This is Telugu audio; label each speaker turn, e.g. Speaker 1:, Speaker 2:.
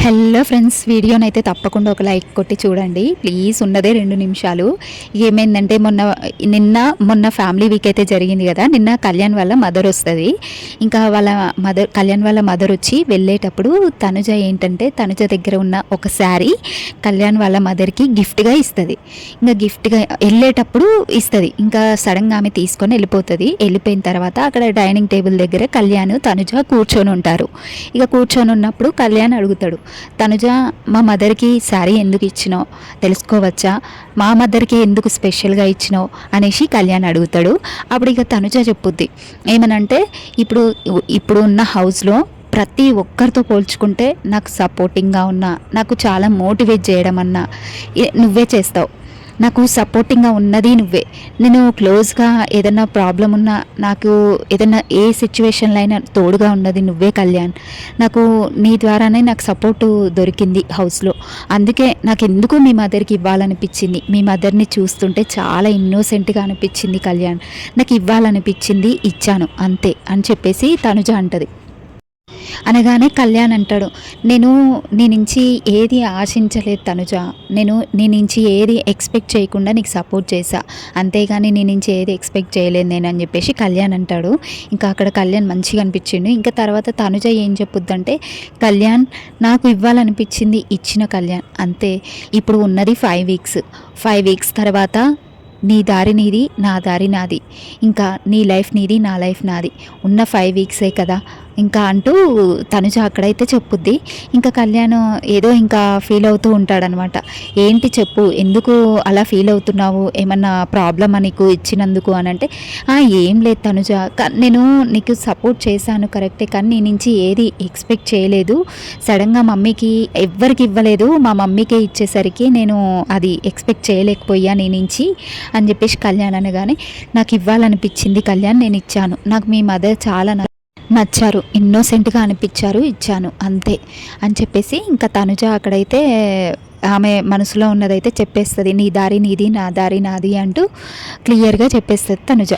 Speaker 1: హలో ఫ్రెండ్స్, వీడియోనైతే తప్పకుండా ఒక లైక్ కొట్టి చూడండి ప్లీజ్. ఉన్నదే 2 నిమిషాలు. ఏమైందంటే మొన్న ఫ్యామిలీ వీక్ అయితే జరిగింది కదా. నిన్న కళ్యాణ్ వాళ్ళ మదర్ వస్తుంది. ఇంకా కళ్యాణ్ వాళ్ళ మదర్ వచ్చి వెళ్ళేటప్పుడు తనుజ దగ్గర ఉన్న ఒక శారీ కళ్యాణ్ వాళ్ళ మదర్కి గిఫ్ట్గా ఇస్తుంది. ఇంకా గిఫ్ట్గా వెళ్ళేటప్పుడు ఇస్తుంది. ఇంకా సడన్గా ఆమె తీసుకొని వెళ్ళిపోతుంది. వెళ్ళిపోయిన తర్వాత అక్కడ డైనింగ్ టేబుల్ దగ్గర కళ్యాణ్ తనుజ కూర్చొని ఉంటారు. ఇక కూర్చొని ఉన్నప్పుడు కళ్యాణ్ అడుగుతాడు, తనుజ మా మదర్కి శారీ ఎందుకు ఇచ్చినావు తెలుసుకోవచ్చా, మా మదర్కి ఎందుకు స్పెషల్గా ఇచ్చినావు అనేసి కళ్యాణ్ అడుగుతాడు. అప్పుడు ఇక తనుజ చెప్పుద్ది ఏమనంటే, ఇప్పుడు ఉన్న హౌస్లో ప్రతి ఒక్కరితో పోల్చుకుంటే నాకు సపోర్టింగ్గా ఉన్నా, నాకు చాలా మోటివేట్ చేయడం అన్నా నువ్వే చేస్తావు. నాకు సపోర్టింగ్గా ఉన్నది నువ్వే. నేను క్లోజ్గా ఏదైనా ప్రాబ్లం ఉన్నా, నాకు ఏదైనా ఏ సిచ్యువేషన్లో అయినా తోడుగా ఉన్నది నువ్వే కళ్యాణ్. నాకు నీ ద్వారానే నాకు సపోర్టు దొరికింది హౌస్లో. అందుకే నాకు ఎందుకు మీ మదర్కి ఇవ్వాలనిపించింది. మీ మదర్ని చూస్తుంటే చాలా ఇన్నోసెంట్గా అనిపించింది కళ్యాణ్. నాకు ఇవ్వాలనిపించింది, ఇచ్చాను అంతే అని చెప్పేసి తనుజ అంటది. అనగానే కళ్యాణ్ అంటాడు, నేను నీ నుంచి ఏది ఆశించలేదు తనుజ, నీ నుంచి ఏది ఎక్స్పెక్ట్ చేయకుండా నీకు సపోర్ట్ చేశా, అంతేగాని నీ నుంచి ఏది ఎక్స్పెక్ట్ చేయలేదు నేను అని చెప్పేసి కళ్యాణ్ అంటాడు. ఇంకా అక్కడ కళ్యాణ్ మంచిగా అనిపించిండు. ఇంకా తర్వాత తనుజ ఏం చెప్పుద్దంటే, కళ్యాణ్ నాకు ఇవ్వాలనిపించింది ఇచ్చిన కళ్యాణ్ అంతే. ఇప్పుడు ఉన్నది 5 వీక్స్ తర్వాత నీ దారి నీది, నా దారి నాది. ఇంకా నీ లైఫ్ నీది, నా లైఫ్ నాది. ఉన్న 5 వీక్సే కదా ఇంకా అంటూ తనుజ అక్కడైతే చెప్పుద్ది. ఇంకా కళ్యాణ్ ఏదో ఇంకా ఫీల్ అవుతూ ఉంటాడనమాట. ఏంటి చెప్పు, ఎందుకు అలా ఫీల్ అవుతున్నావు, ఏమన్నా ప్రాబ్లమా నీకు ఇచ్చినందుకు అని అంటే, ఏం లేదు తనుజ, నేను నీకు సపోర్ట్ చేశాను కరెక్టే, కానీ నీ నుంచి ఏది ఎక్స్పెక్ట్ చేయలేదు. సడన్గా మమ్మీకి ఎవ్వరికి ఇవ్వలేదు, మా మమ్మీకే ఇచ్చేసరికి నేను అది ఎక్స్పెక్ట్ చేయలేకపోయా నీ నుంచి అని చెప్పేసి కళ్యాణ్ అనగానే, నాకు ఇవ్వాలనిపించింది కళ్యాణ్, నేను ఇచ్చాను. నాకు మీ మదర్ చాలా నచ్చారు, ఇన్నోసెంట్గా అనిపించారు, ఇచ్చాను అంతే అని చెప్పేసి ఇంకా తనుజ అక్కడైతే ఆమె మనసులో ఉన్నదైతే చెప్పేస్తుంది. నీ దారి నీది, నా దారి నాది అంటూ క్లియర్గా చెప్పేస్తుంది తనుజ.